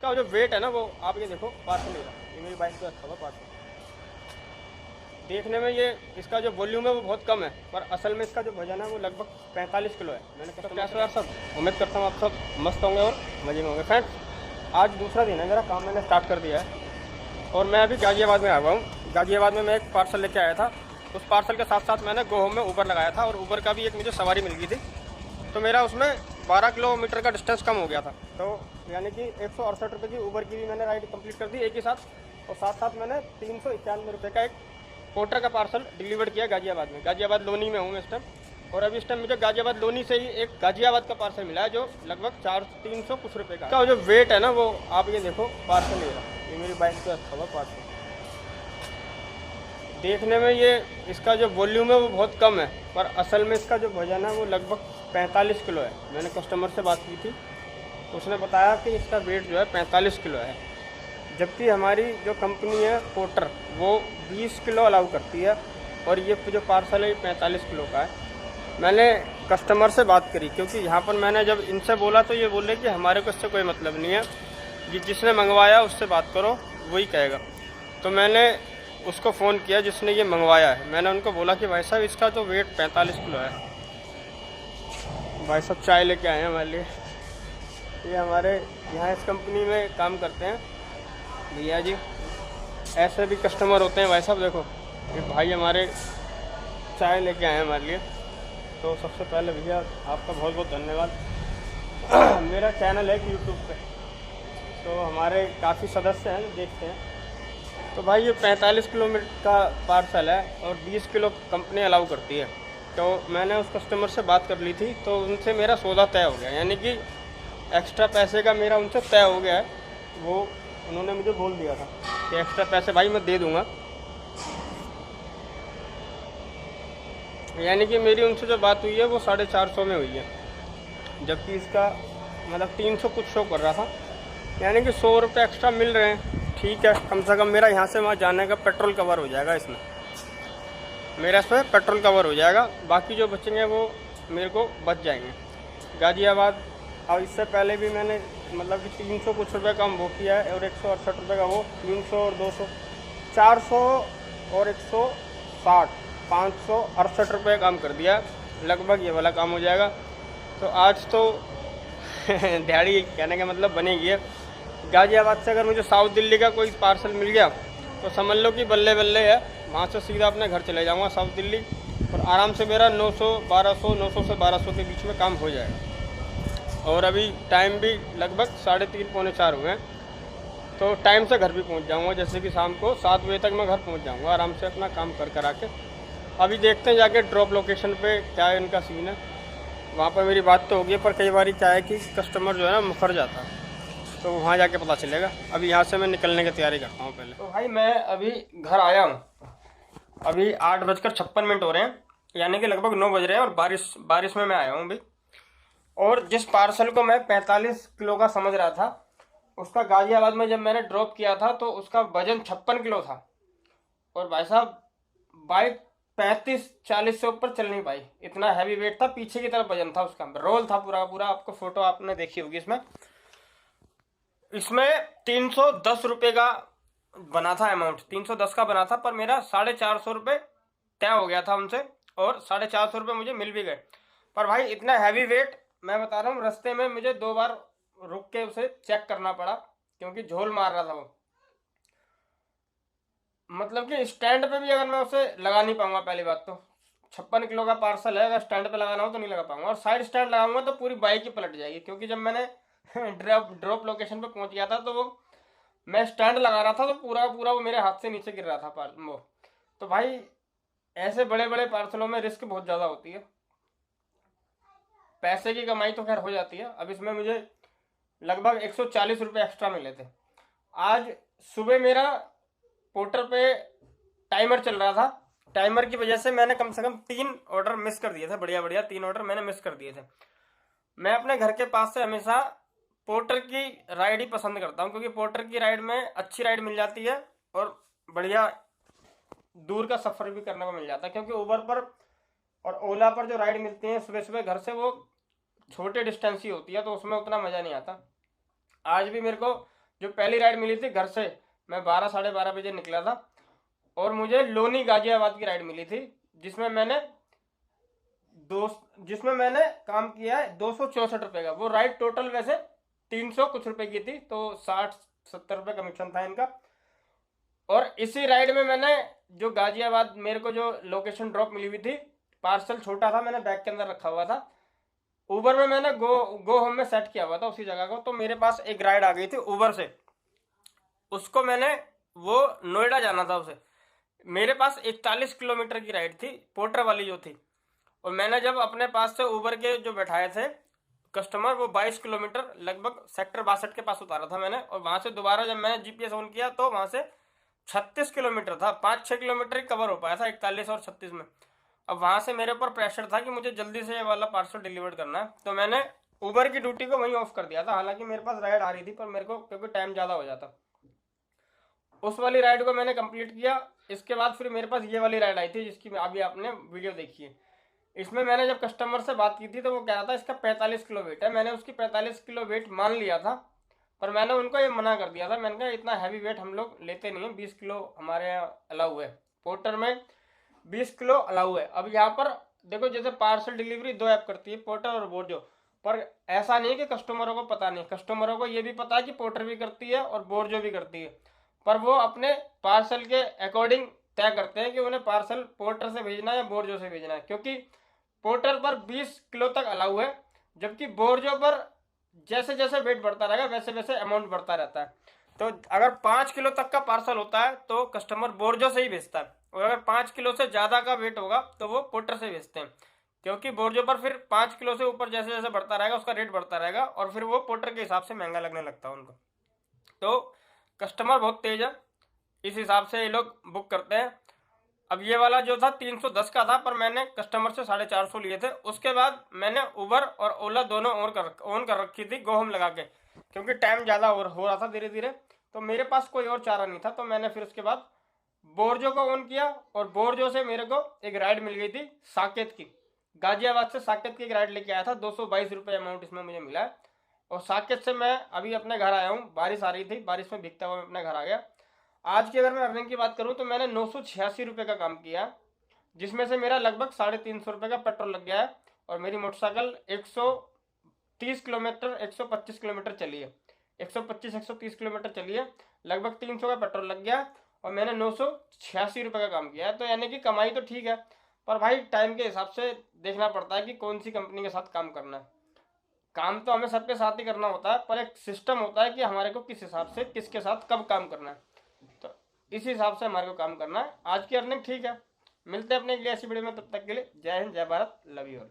इसका जो वेट है ना वो आप ये देखो, पार्सल ले रहा, ये मेरी बाइक पे रखा हुआ पार्सल। देखने में ये इसका जो वॉल्यूम है वो बहुत कम है, पर असल में इसका जो वजन है वो लगभग 45 किलो है। मैंने तो कैसे यार सब, उम्मीद करता हूँ आप सब मस्त होंगे और मजे में होंगे। फ्रेंड्स आज दूसरा दिन है, मेरा काम मैंने स्टार्ट कर दिया है और मैं अभी गाजियाबाद में आया हुआ हूँ। गाजियाबाद में मैं एक पार्सल लेके आया था, उस पार्सल के साथ साथ मैंने गो होम में ऊबर लगाया था और ऊबर का भी एक मुझे सवारी मिल गई थी, तो मेरा उसमें 12 किलोमीटर का डिस्टेंस कम हो गया था। तो यानी कि 168 रुपये की ऊबर की भी मैंने राइड कंप्लीट कर दी एक ही साथ, और साथ साथ मैंने 391 रुपये का एक पोर्टर का पार्सल डिलीवर किया गाजियाबाद में। गाजियाबाद लोनी में हूँ मैं इस टाइम, और अभी इस टाइम मुझे गाजियाबाद लोनी से ही एक गाजियाबाद का पार्सल मिला है जो लगभग 300 कुछ रुपये का। जो वेट है ना वो आप ये देखो, पार्सल ले रहा, ये मेरी बाइक पे रखा हुआ पार्सल। देखने में ये इसका जो वॉल्यूम है वो बहुत कम है, पर असल में इसका जो वजन है वो लगभग 45 किलो है। मैंने कस्टमर से बात की थी तो उसने बताया कि इसका वेट जो है 45 किलो है, जबकि हमारी जो कंपनी है पोर्टर वो 20 किलो अलाउ करती है, और ये जो पार्सल है ये 45 किलो का है। मैंने कस्टमर से बात करी, क्योंकि यहाँ पर मैंने जब इनसे बोला तो ये बोले कि हमारे को इससे कोई मतलब नहीं है, ये जिसने मंगवाया उससे बात करो वही कहेगा। तो मैंने उसको फ़ोन किया जिसने ये मंगवाया है, मैंने उनको बोला कि भाई साहब इसका तो वेट 45 किलो है। भाई साहब चाय लेके आए हैं हमारे लिए, ये हमारे यहाँ इस कंपनी में काम करते हैं भैया जी। ऐसे भी कस्टमर होते हैं भाई साहब, देखो ये भाई हमारे चाय लेके आए हैं हमारे लिए। तो सबसे पहले भैया आपका बहुत बहुत धन्यवाद। मेरा चैनल है यूट्यूब पे, तो हमारे काफ़ी सदस्य हैं जो देखते हैं। तो भाई ये 45 किलोमीटर का पार्सल है और 20 किलो कंपनी अलाउ करती है। तो मैंने उस कस्टमर से बात कर ली थी, तो उनसे मेरा सौदा तय हो गया, यानी कि एक्स्ट्रा पैसे का मेरा उनसे तय हो गया है। वो उन्होंने मुझे बोल दिया था कि एक्स्ट्रा पैसे भाई मैं दे दूँगा, यानी कि मेरी उनसे जो बात हुई है वो 450 में हुई है, जबकि इसका मतलब 300 कुछ शो कर रहा था, यानी कि 100 रुपये एक्स्ट्रा मिल रहे हैं। ठीक है, कम से कम मेरा यहाँ से वहाँ जाने का पेट्रोल कवर हो जाएगा, इसमें मेरा इसमें पेट्रोल कवर हो जाएगा, बाकी जो बचेंगे वो मेरे को बच जाएंगे। गाजियाबाद और इससे पहले भी मैंने मतलब कि 300 कुछ रुपये का वो किया है, और 168 रुपये का वो, 300 और 200 400 और 160 568 रुपये काम कर दिया, लगभग ये वाला काम हो जाएगा। तो आज तो दिहाड़ी कहने का मतलब बनेगी है। गाजियाबाद से अगर मुझे साउथ दिल्ली का कोई पार्सल मिल गया तो समझ लो कि बल्ले बल्ले है, वहाँ से सीधा अपने घर चले जाऊँगा साउथ दिल्ली, और आराम से मेरा 900 से 1200 के बीच में काम हो जाएगा। और अभी टाइम भी लगभग 3:30 पौने 4 हुए हैं, तो टाइम से घर भी पहुँच जाऊँगा, जैसे कि शाम को 7 बजे तक मैं घर पहुँच जाऊँगा आराम से अपना काम कर कर आके। अभी देखते हैं जाके ड्रॉप लोकेशन पे क्या है इनका सीन है, वहाँ पर मेरी बात तो होगी, पर कई बार क्या है कि कस्टमर जो है ना मुकर जाता है, तो वहाँ जाके पता चलेगा। अभी यहाँ से मैं निकलने की तैयारी करता हूँ पहले। तो भाई मैं अभी घर आया हूँ, अभी 8:56 हो रहे हैं, यानी कि लगभग 9 बज रहे हैं, और बारिश में मैं आया हूँ अभी। और जिस पार्सल को मैं 45 किलो का समझ रहा था, उसका गाजियाबाद में जब मैंने ड्रॉप किया था तो उसका वजन 56 किलो था, और भाई साहब बाइक 35-40 से ऊपर चल नहीं पाई, इतना हैवी वेट था, पीछे की तरफ वजन था उसका, रोल था पूरा पूरा। आपको फोटो आपने देखी होगी, इसमें 310 रुपये का बना था अमाउंट, 310 का बना था, पर मेरा 450 रुपये तय हो गया था उनसे, और 450 रुपये मुझे मिल भी गए। पर भाई इतना हैवी वेट, मैं बता रहा हूँ, रास्ते में मुझे 2 बार रुक के उसे चेक करना पड़ा, क्योंकि झोल मार रहा था वो। मतलब कि स्टैंड पे भी अगर मैं उसे लगा नहीं पाऊंगा, पहली बात तो 56 किलो का पार्सल है, अगर स्टैंड पे लगाना हो तो नहीं लगा पाऊंगा, और साइड स्टैंड लगाऊंगा तो पूरी बाइक ही पलट जाएगी, क्योंकि जब मैंने ड्रॉप लोकेशन पे पहुंच गया था तो वो मैं स्टैंड लगा रहा था तो पूरा पूरा वो मेरे हाथ से नीचे गिर रहा था वो। तो भाई ऐसे बड़े बड़े पार्सलों में रिस्क बहुत ज़्यादा होती है, पैसे की कमाई तो खैर हो जाती है। अब इसमें मुझे लगभग 140 रुपये एक्स्ट्रा मिले थे। आज सुबह मेरा पोर्टर पे टाइमर चल रहा था, टाइमर की वजह से मैंने कम से कम 3 ऑर्डर मिस कर दिए थे, बढ़िया बढ़िया 3 ऑर्डर मैंने मिस कर दिए थे। मैं अपने घर के पास से हमेशा पोर्टर की राइड ही पसंद करता हूँ, क्योंकि पोर्टर की राइड में अच्छी राइड मिल जाती है और बढ़िया दूर का सफ़र भी करने को मिल जाता है, क्योंकि उबर पर और ओला पर जो राइड मिलती है सुबह सुबह घर से, वो छोटे डिस्टेंस ही होती है, तो उसमें उतना मज़ा नहीं आता। आज भी मेरे को जो पहली राइड मिली थी घर से, मैं 12 साढ़े 12 बजे निकला था और मुझे लोनी गाजियाबाद की राइड मिली थी, जिसमें मैंने काम किया है 264 रुपये का। वो राइड टोटल वैसे 300 कुछ रुपए की थी, तो 60-70 रुपये कमीशन था इनका। और इसी राइड में मैंने जो गाजियाबाद मेरे को जो लोकेशन ड्रॉप मिली हुई थी, पार्सल छोटा था, मैंने बैग के अंदर रखा हुआ था, उबर में मैंने गो होम में सेट किया हुआ था उसी जगह को। तो मेरे पास एक राइड आ गई थी उबर से, उसको मैंने, वो नोएडा जाना था उसे, मेरे पास 41 किलोमीटर की राइड थी, पोर्टर वाली जो थी। और मैंने जब अपने पास से उबर के जो बैठाए थे कस्टमर, वो 22 किलोमीटर लगभग सेक्टर 62 के पास उतारा था मैंने। और वहां से दोबारा जब मैंने जीपीएस ऑन किया तो वहां से 36 किलोमीटर था, 5-6 किलोमीटर ही कवर हो पाया था 41 और 36 में। अब वहां से मेरे ऊपर प्रेशर था कि मुझे जल्दी से ये वाला पार्सल डिलीवर करना है, तो मैंने उबर की ड्यूटी को वहीं ऑफ कर दिया था। हालांकि मेरे पास राइड आ रही थी, पर मेरे को क्योंकि टाइम ज़्यादा हो जाता, उस वाली राइड को मैंने कंप्लीट किया। इसके बाद फिर मेरे पास ये वाली राइड आई थी जिसकी अभी आपने वीडियो देखी है। इसमें मैंने जब कस्टमर से बात की थी तो वो कह रहा था इसका 45 किलो वेट है। मैंने उसकी 45 किलो वेट मान लिया था, पर मैंने उनको ये मना कर दिया था। मैंने कहा इतना हैवी वेट हम लोग लेते नहीं है, 20 किलो हमारे यहाँ अलाउ है, पोर्टर में 20 किलो अलाउ है। अब यहाँ पर देखो, जैसे पार्सल डिलीवरी 2 ऐप करती है, पोर्टर और बोर्जो, पर ऐसा नहीं है कि कस्टमरों को पता नहीं। कस्टमरों को ये भी पता है कि पोर्टर भी करती है और बोर्जो भी करती है, पर वो अपने पार्सल के अकॉर्डिंग तय करते हैं कि उन्हें पार्सल पोर्टर से भेजना है या बोर्जो से भेजना है। क्योंकि पोर्टर पर 20 किलो तक अलाउ है, जबकि बोर्जो पर जैसे जैसे वेट बढ़ता रहेगा वैसे वैसे अमाउंट बढ़ता रहता है। तो अगर 5 किलो तक का पार्सल होता है तो कस्टमर बोर्जो से ही भेजता है, और अगर 5 किलो से ज़्यादा का वेट होगा तो वो पोर्टर से भेजते हैं। क्योंकि बोर्जो पर फिर 5 किलो से ऊपर जैसे जैसे बढ़ता रहेगा उसका रेट बढ़ता रहेगा, और फिर वो पोर्टर के हिसाब से महंगा लगने लगता है उनको। तो कस्टमर बहुत तेज है, इस हिसाब से ये लोग बुक करते हैं। अब ये वाला जो था 310 का था, पर मैंने कस्टमर से 450 लिए थे। उसके बाद मैंने उबर और ओला दोनों ऑन कर रखी थी गो होम लगा के, क्योंकि टाइम ज़्यादा हो रहा था धीरे धीरे, तो मेरे पास कोई और चारा नहीं था। तो मैंने फिर उसके बाद बोर्जो को ऑन किया, और बोर्जो से मेरे को एक राइड मिल गई थी साकेत की। गाजियाबाद से साकेत की एक राइड लेके आया था, 222 रुपये अमाउंट इसमें मुझे मिला है। और साकेत से मैं अभी अपने घर आया हूँ, बारिश आ रही थी, बारिश में भीगता हुआ मैं अपने घर आ गया। आज की अगर मैं अर्निंग की बात करूं तो मैंने 986 रुपये का काम किया, जिसमें से मेरा लगभग 350 रुपये का पेट्रोल लग गया है। और मेरी मोटरसाइकिल 130 किलोमीटर 125 किलोमीटर चली है, 125-130 किलोमीटर चली है, लगभग 300 का पेट्रोल लग गया, और मैंने 986 रुपये का काम किया है। तो यानी कि कमाई तो ठीक है, पर भाई टाइम के हिसाब से देखना पड़ता है कि कौन सी कंपनी के साथ काम करना है। काम तो हमें सबके साथ ही करना होता है, पर एक सिस्टम होता है कि हमारे को किस हिसाब से किसके साथ कब काम करना है, तो इस हिसाब से हमारे को काम करना है। आज की अर्निंग ठीक है, मिलते हैं अपने अगली ऐसी वीडियो में, तब तक के लिए जय हिंद, जय भारत, लव यू ऑल।